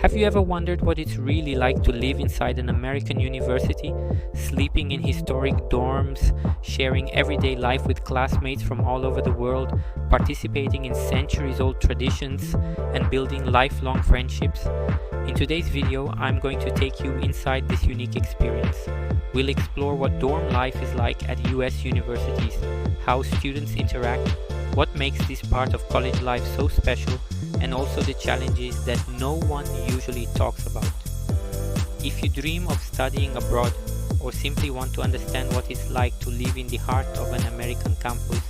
Have you ever wondered what it's really like to live inside an American university, sleeping in historic dorms, sharing everyday life with classmates from all over the world, participating in centuries-old traditions, and building lifelong friendships? In today's video, I'm going to take you inside this unique experience. We'll explore what dorm life is like at US universities, how students interact, what makes this part of college life so special, and also the challenges that no one usually talks about. If you dream of studying abroad or simply want to understand what it's like to live in the heart of an American campus,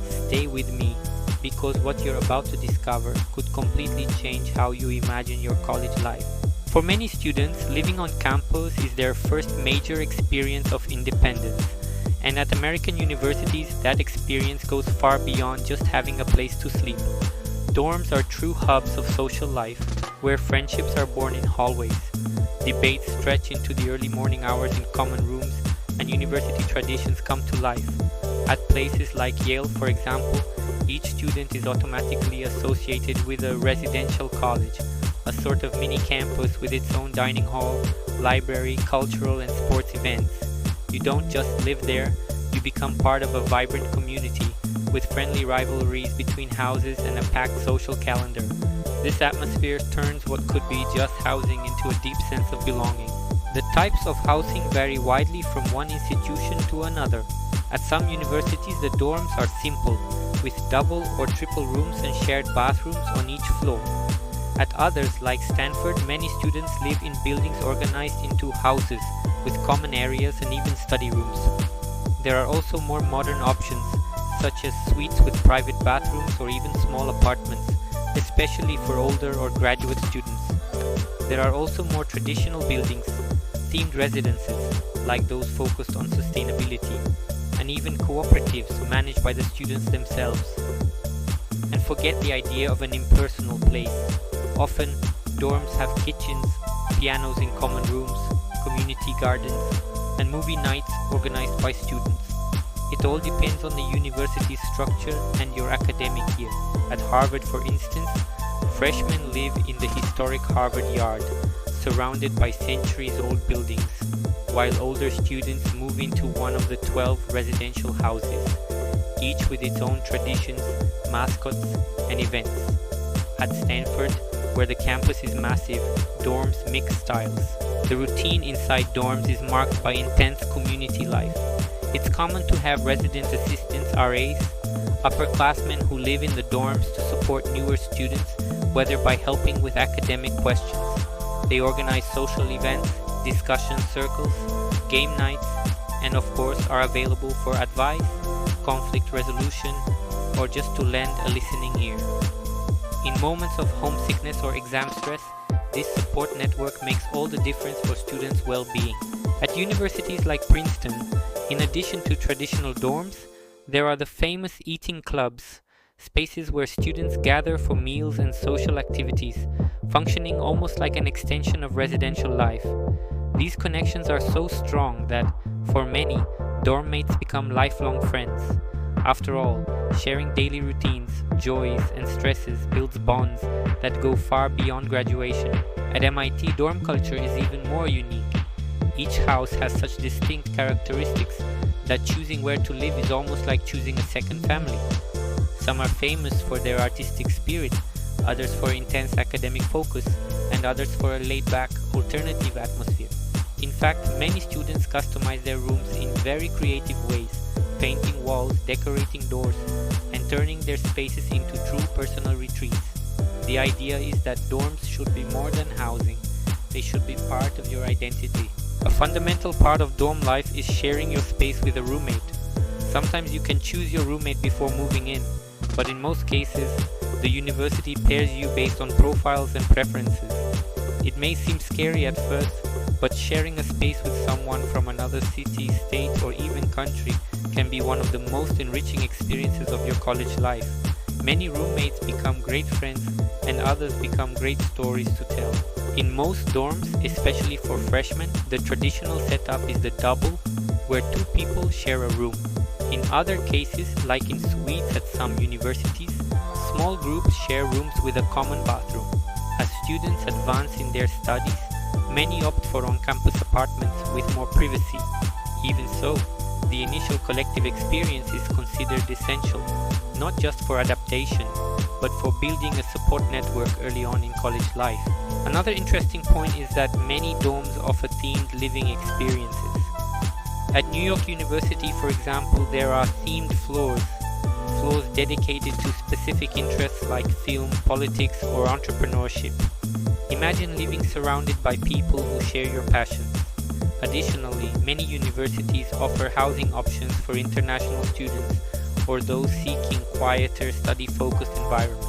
stay with me, because what you're about to discover could completely change how you imagine your college life. For many students, living on campus is their first major experience of independence. And at American universities, that experience goes far beyond just having a place to sleep. Dorms are true hubs of social life, where friendships are born in hallways, debates stretch into the early morning hours in common rooms, and university traditions come to life. At places like Yale, for example, each student is automatically associated with a residential college, a sort of mini campus with its own dining hall, library, cultural and sports events. You don't just live there, you become part of a vibrant community with friendly rivalries between houses and a packed social calendar. This atmosphere turns what could be just housing into a deep sense of belonging. The types of housing vary widely from one institution to another. At some universities, the dorms are simple, with double or triple rooms and shared bathrooms on each floor. At others, like Stanford, many students live in buildings organized into houses, with common areas and even study rooms. There are also more modern options, such as suites with private bathrooms or even small apartments, especially for older or graduate students. There are also more traditional buildings, themed residences, like those focused on sustainability, and even cooperatives managed by the students themselves. And forget the idea of an impersonal place. Often, dorms have kitchens, pianos in common rooms, community gardens, and movie nights organized by students. It all depends on the university's structure and your academic year. At Harvard, for instance, freshmen live in the historic Harvard Yard, surrounded by centuries-old buildings, while older students move into one of the 12 residential houses, each with its own traditions, mascots, and events. At Stanford, where the campus is massive, dorms mix styles. The routine inside dorms is marked by intense community life. It's common to have resident assistants, RAs, upperclassmen who live in the dorms to support newer students, whether by helping with academic questions. They organize social events, discussion circles, game nights, and of course are available for advice, conflict resolution, or just to lend a listening ear. In moments of homesickness or exam stress, this support network makes all the difference for students' well-being. At universities like Princeton, in addition to traditional dorms, there are the famous eating clubs, spaces where students gather for meals and social activities, functioning almost like an extension of residential life. These connections are so strong that, for many, dorm mates become lifelong friends. After all, sharing daily routines, joys, and stresses builds bonds that go far beyond graduation. At MIT, dorm culture is even more unique. Each house has such distinct characteristics that choosing where to live is almost like choosing a second family. Some are famous for their artistic spirit, others for intense academic focus, and others for a laid-back, alternative atmosphere. In fact, many students customize their rooms in very creative ways, painting walls, decorating doors, and turning their spaces into true personal retreats. The idea is that dorms should be more than housing. They should be part of your identity. A fundamental part of dorm life is sharing your space with a roommate. Sometimes you can choose your roommate before moving in, but in most cases, the university pairs you based on profiles and preferences. It may seem scary at first, but sharing a space with someone from another city, state, or even country can be one of the most enriching experiences of your college life. Many roommates become great friends, and others become great stories to tell. In most dorms, especially for freshmen, the traditional setup is the double, where two people share a room. In other cases, like in suites at some universities, small groups share rooms with a common bathroom. As students advance in their studies, many opt for on-campus apartments with more privacy. Even so, the initial collective experience is considered essential, not just for adaptation, but for building a support network early on in college life. Another interesting point is that many dorms offer themed living experiences. At New York University, for example, there are themed floors dedicated to specific interests like film, politics, or entrepreneurship. Imagine living surrounded by people who share your passions. Additionally, many universities offer housing options for international students or those seeking quieter, study-focused environments.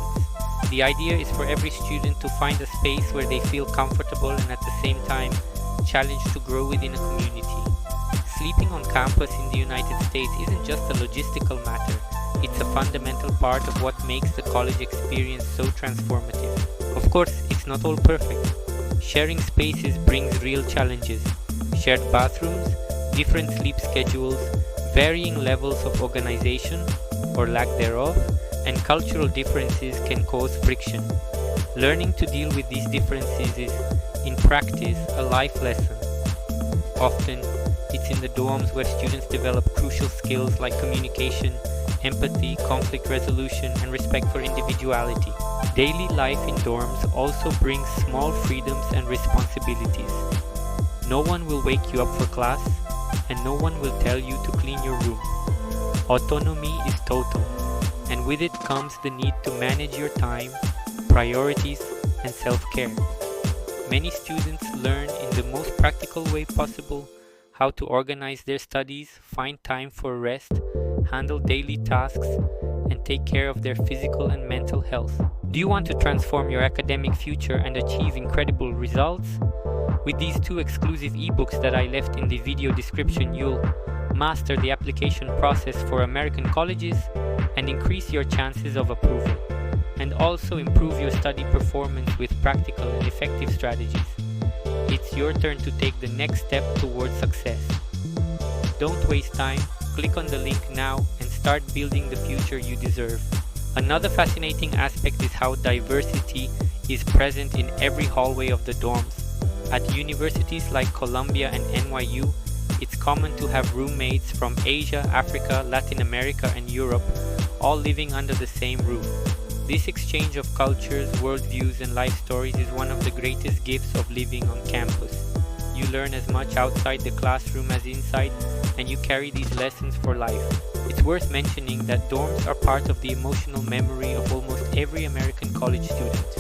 The idea is for every student to find a space where they feel comfortable and at the same time challenged to grow within a community. Sleeping on campus in the United States isn't just a logistical matter, it's a fundamental part of what makes the college experience so transformative. Of course, it's not all perfect. Sharing spaces brings real challenges. Shared bathrooms, different sleep schedules, varying levels of organization or lack thereof, and cultural differences can cause friction. Learning to deal with these differences is, in practice, a life lesson. Often, it's in the dorms where students develop crucial skills like communication, empathy, conflict resolution, and respect for individuality. Daily life in dorms also brings small freedoms and responsibilities. No one will wake you up for class, and no one will tell you to clean your room. Autonomy is total, and with it comes the need to manage your time, priorities, and self-care. Many students learn in the most practical way possible how to organize their studies, find time for rest, handle daily tasks, and take care of their physical and mental health. Do you want to transform your academic future and achieve incredible results? With these 2 exclusive ebooks that I left in the video description, you'll master the application process for American colleges and increase your chances of approval, and also improve your study performance with practical and effective strategies. It's your turn to take the next step towards success. Don't waste time, click on the link now and start building the future you deserve. Another fascinating aspect is how diversity is present in every hallway of the dorms. At universities like Columbia and NYU, it's common to have roommates from Asia, Africa, Latin America, and Europe, all living under the same roof. This exchange of cultures, worldviews, and life stories is one of the greatest gifts of living on campus. You learn as much outside the classroom as inside, and you carry these lessons for life. It's worth mentioning that dorms are part of the emotional memory of almost every American college student.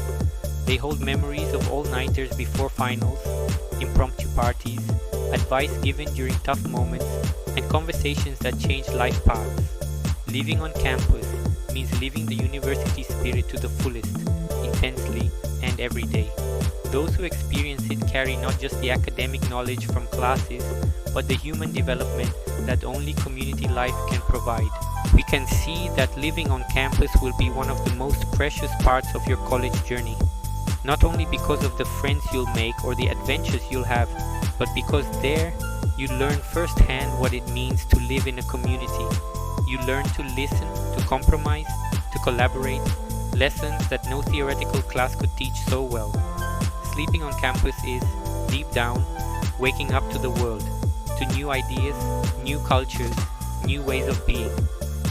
They hold memories of all-nighters before finals, impromptu parties, advice given during tough moments, and conversations that change life paths. Living on campus means living the university spirit to the fullest, intensely, and every day. Those who experience it carry not just the academic knowledge from classes, but the human development that only community life can provide. We can see that living on campus will be one of the most precious parts of your college journey. Not only because of the friends you'll make or the adventures you'll have, but because there you learn firsthand what it means to live in a community. You learn to listen, to compromise, to collaborate, lessons that no theoretical class could teach so well. Sleeping on campus is, deep down, waking up to the world, to new ideas, new cultures, new ways of being.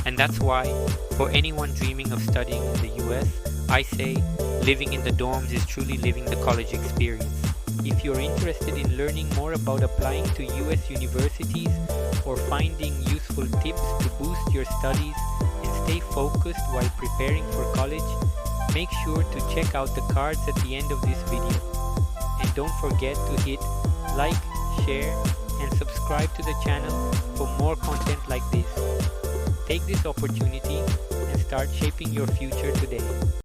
And that's why, for anyone dreaming of studying in the US, I say, living in the dorms is truly living the college experience. If you're interested in learning more about applying to US universities or finding useful tips to boost your studies and stay focused while preparing for college, make sure to check out the cards at the end of this video. And don't forget to hit like, share, and subscribe to the channel for more content like this. Take this opportunity and start shaping your future today.